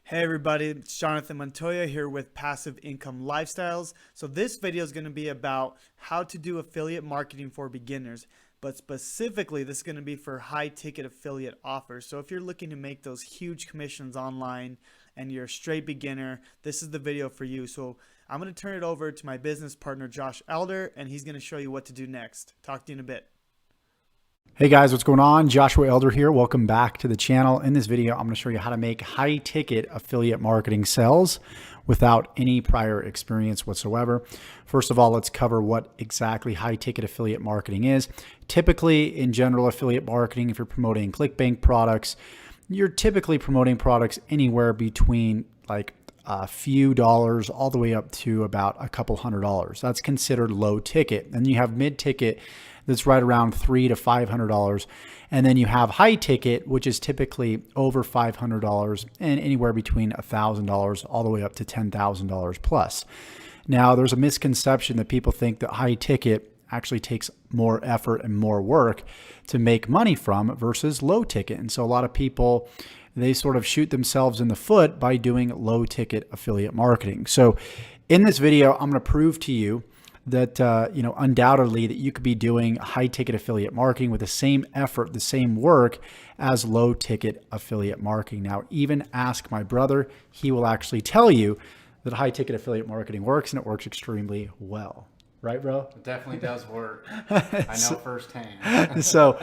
Hey everybody, it's Jonathan Montoya here with Passive Income Lifestyles. So this video is going to be about how to do affiliate marketing for beginners, but specifically this is going to be for high ticket affiliate offers. So if you're looking to make those huge commissions online and you're a straight beginner, this is the video for you. So I'm going to turn it over to my business partner Josh Elder, and he's going to show you what to do next. Talk to you in a bit. Hey guys, what's going on? Joshua Elder here. Welcome back to the channel. In this video, I'm going to show you how to make high ticket affiliate marketing sales without any prior experience whatsoever. First of all, let's cover what exactly high ticket affiliate marketing is. Typically, in general affiliate marketing, if you're promoting ClickBank products, you're typically promoting products anywhere between like a few dollars all the way up to about a couple $100s. That's considered low ticket. And you have mid ticket that's right around $300 to $500. And then you have high ticket, which is typically over $500 and anywhere between $1,000 all the way up to $10,000 plus. Now, there's a misconception that people think that high ticket actually takes more effort and more work to make money from versus low ticket. And so a lot of people, they sort of shoot themselves in the foot by doing low ticket affiliate marketing. So in this video, I'm going to prove to you that, undoubtedly that you could be doing high ticket affiliate marketing with the same effort, the same work as low ticket affiliate marketing. Now, even ask my brother, he will actually tell you that high ticket affiliate marketing works, and it works extremely well. Right, bro? It definitely does work. I know firsthand. So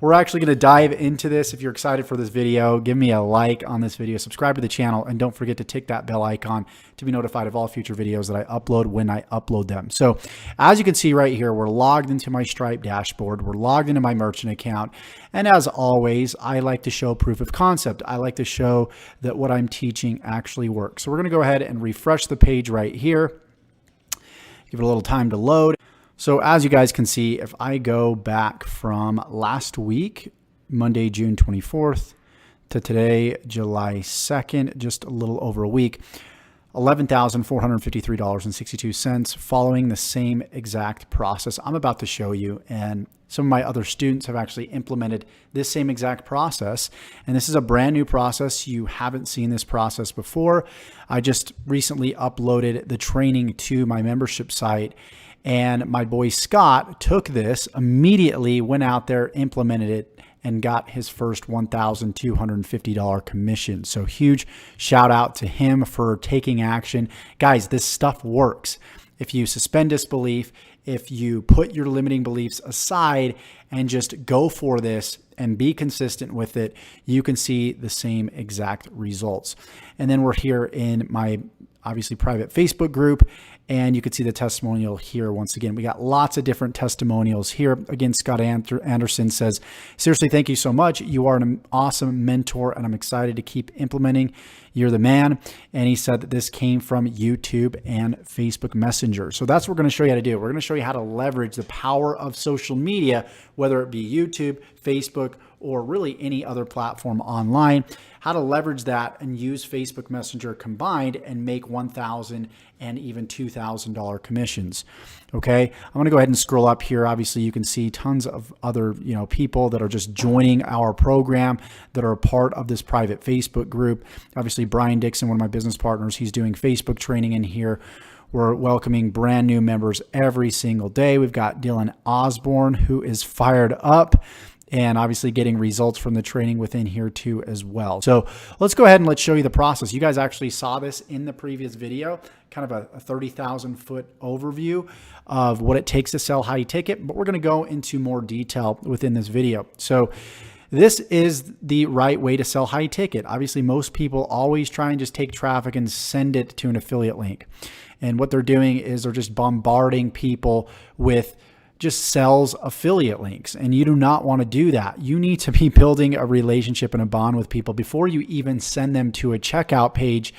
we're actually going to dive into this. If you're excited for this video, give me a like on this video, subscribe to the channel, and don't forget to tick that bell icon to be notified of all future videos that I upload when I upload them. So as you can see right here, we're logged into my Stripe dashboard. We're logged into my merchant account. And as always, I like to show proof of concept. I like to show that what I'm teaching actually works. So we're going to go ahead and refresh the page right here. Give it a little time to load. So as you guys can see, if I go back from last week, Monday, June 24th to today, July 2nd, just a little over a week, $11,453.62 following the same exact process I'm about to show you. And some of my other students have actually implemented this same exact process. And this is a brand new process. You haven't seen this process before. I just recently uploaded the training to my membership site. And my boy Scott took this, immediately went out there, implemented it, and got his first $1,250 commission. So huge shout out to him for taking action. Guys, this stuff works. If you suspend disbelief, if you put your limiting beliefs aside and just go for this and be consistent with it, you can see the same exact results. And then we're here in my obviously private Facebook group, and you can see the testimonial here. Once again, we got lots of different testimonials here. Again, Scott Anderson says, seriously, thank you so much. You are an awesome mentor, and I'm excited to keep implementing. You're the man. And he said that this came from YouTube and Facebook Messenger. So that's what we're going to show you how to do. We're going to show you how to leverage the power of social media, whether it be YouTube, Facebook, or really any other platform online, how to leverage that and use Facebook Messenger combined and make $1,000 and even $2,000 commissions. Okay, I'm going to go ahead and scroll up here. Obviously, you can see tons of other people that are just joining our program, that are a part of this private Facebook group. Obviously, Brian Dixon, one of my business partners, he's doing Facebook training in here. We're welcoming brand new members every single day. We've got Dylan Osborne, who is fired up and obviously getting results from the training within here too as well. So let's go ahead and let's show you the process. You guys actually saw this in the previous video, kind of a 30,000 foot overview of what it takes to sell high ticket, but we're going to go into more detail within this video. So this is the right way to sell high ticket. Obviously, most people always try and just take traffic and send it to an affiliate link. And what they're doing is they're just bombarding people with just sells affiliate links. And you do not want to do that. You need to be building a relationship and a bond with people before you even send them to a checkout page.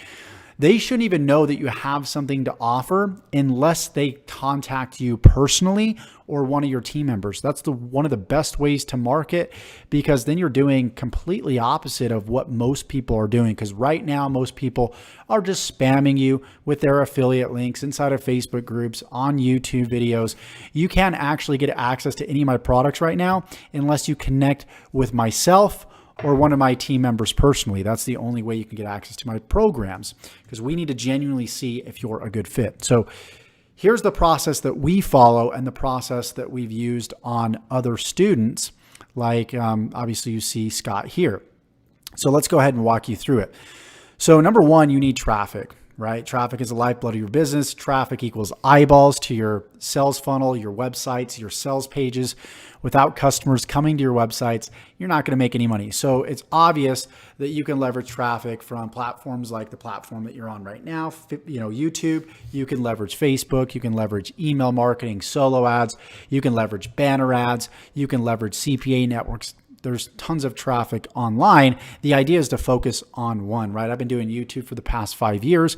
They shouldn't even know that you have something to offer unless they contact you personally or one of your team members. That's one of the best ways to market, because then you're doing completely opposite of what most people are doing. Because right now, most people are just spamming you with their affiliate links inside of Facebook groups, on YouTube videos. You can't actually get access to any of my products right now unless you connect with myself or one of my team members personally. That's the only way you can get access to my programs, because we need to genuinely see if you're a good fit. So here's the process that we follow and the process that we've used on other students. Like obviously you see Scott here. So let's go ahead and walk you through it. So number one, you need traffic, right? Traffic is the lifeblood of your business. Traffic equals eyeballs to your sales funnel, your websites, your sales pages. Without customers coming to your websites, you're not going to make any money. So it's obvious that you can leverage traffic from platforms like the platform that you're on right now, YouTube. You can leverage Facebook. You can leverage email marketing, solo ads. You can leverage banner ads. You can leverage CPA networks. There's tons of traffic online. The idea is to focus on one, right? I've been doing YouTube for the past 5 years.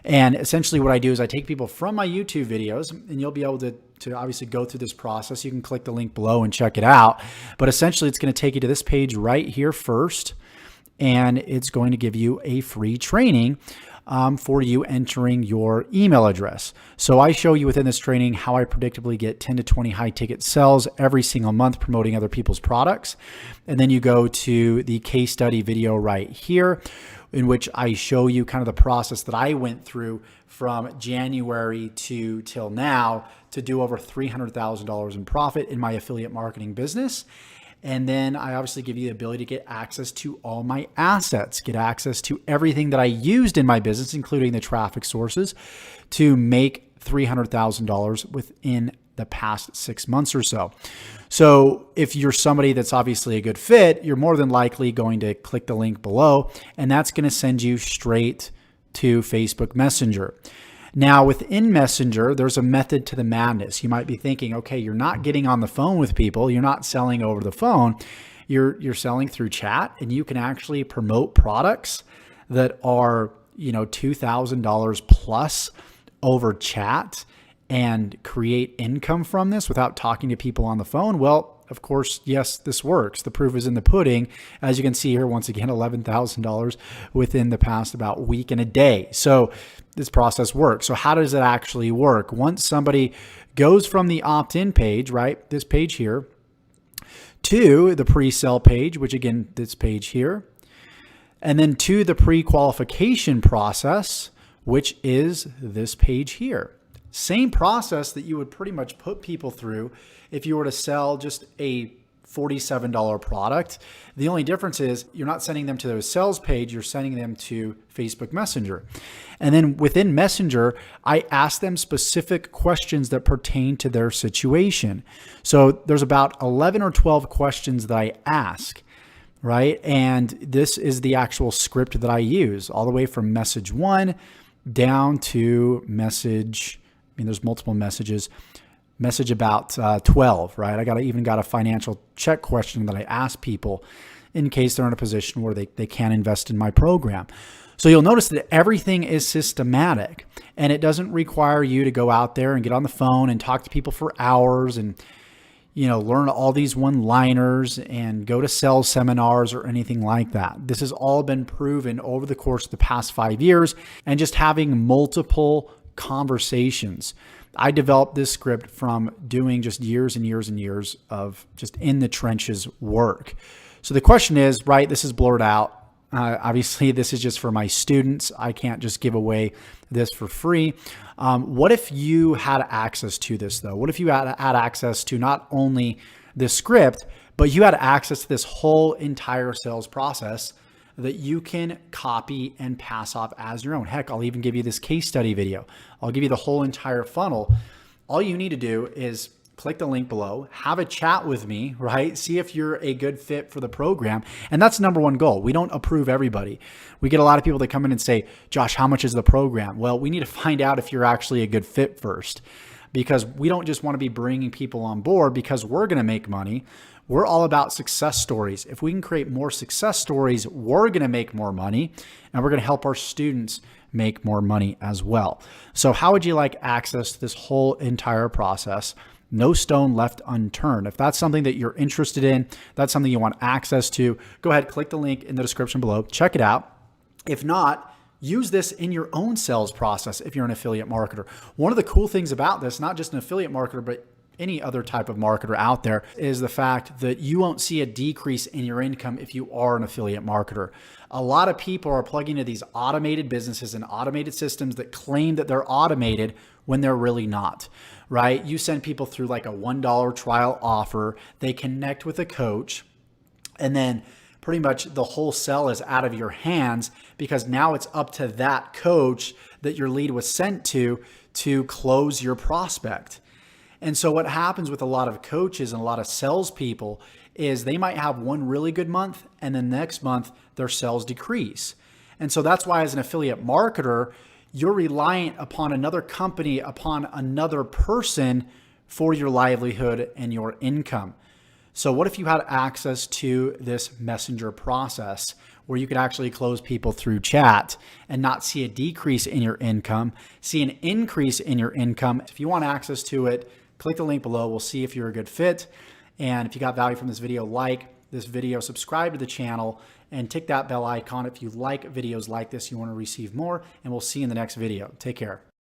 And essentially what I do is I take people from my YouTube videos, and you'll be able to obviously go through this process. You can click the link below and check it out. But essentially it's going to take you to this page right here first. And it's going to give you a free training for you entering your email address. So I show you within this training how I predictably get 10 to 20 high ticket sales every single month promoting other people's products. And then you go to the case study video right here, in which I show you kind of the process that I went through from January to till now to do over $300,000 in profit in my affiliate marketing business. And then I obviously give you the ability to get access to all my assets, get access to everything that I used in my business, including the traffic sources, to make $300,000 within the past 6 months or so. So if you're somebody that's obviously a good fit, you're more than likely going to click the link below, and that's going to send you straight to Facebook Messenger. Now, within Messenger, there's a method to the madness. You might be thinking, okay, you're not getting on the phone with people. You're not selling over the phone. You're selling through chat, and you can actually promote products that are, $2,000 plus over chat and create income from this without talking to people on the phone. Well, of course, yes, this works. The proof is in the pudding. As you can see here, once again, $11,000 within the past about week and a day. So this process works. So how does it actually work? Once somebody goes from the opt-in page, right, this page here, to the pre-sale page, which again, this page here, and then to the pre-qualification process, which is this page here. Same process that you would pretty much put people through if you were to sell just a $47 product. The only difference is you're not sending them to their sales page, you're sending them to Facebook Messenger. And then within Messenger, I ask them specific questions that pertain to their situation. So there's about 11 or 12 questions that I ask, right? And this is the actual script that I use, all the way from message 1 down to message, there's multiple messages. Message about 12, right? I even got a financial check question that I ask people in case they're in a position where they can invest in my program. So you'll notice that everything is systematic, and it doesn't require you to go out there and get on the phone and talk to people for hours and learn all these one-liners and go to sales seminars or anything like that. This has all been proven over the course of the past 5 years, and just having multiple conversations. I developed this script from doing just years and years and years of just in the trenches work. So the question is, right, this is blurred out. Obviously, this is just for my students. I can't just give away this for free. What if you had access to this, though? What if you had access to not only this script, but you had access to this whole entire sales process that you can copy and pass off as your own? Heck, I'll even give you this case study video. I'll give you the whole entire funnel. All you need to do is click the link below, have a chat with me, right? See if you're a good fit for the program. And that's the number one goal. We don't approve everybody. We get a lot of people that come in and say, Josh, how much is the program? Well, we need to find out if you're actually a good fit first, because we don't just want to be bringing people on board because we're going to make money. We're all about success stories. If we can create more success stories, we're going to make more money, and we're going to help our students make more money as well. So how would you like access to this whole entire process? No stone left unturned. If that's something that you're interested in, that's something you want access to, go ahead, click the link in the description below, check it out. If not, use this in your own sales process if you're an affiliate marketer. One of the cool things about this, not just an affiliate marketer, but any other type of marketer out there, is the fact that you won't see a decrease in your income if you are an affiliate marketer. A lot of people are plugging into these automated businesses and automated systems that claim that they're automated when they're really not, right? You send people through like a $1 trial offer, they connect with a coach, and then pretty much the whole sell is out of your hands, because now it's up to that coach that your lead was sent to close your prospect. And so what happens with a lot of coaches and a lot of salespeople is they might have one really good month, and then next month their sales decrease. And so that's why as an affiliate marketer, you're reliant upon another company, upon another person for your livelihood and your income. So what if you had access to this messenger process where you could actually close people through chat and not see a decrease in your income, see an increase in your income? If you want access to it, click the link below. We'll see if you're a good fit. And if you got value from this video, like this video, subscribe to the channel, and tick that bell icon if you like videos like this, you want to receive more, and we'll see you in the next video. Take care.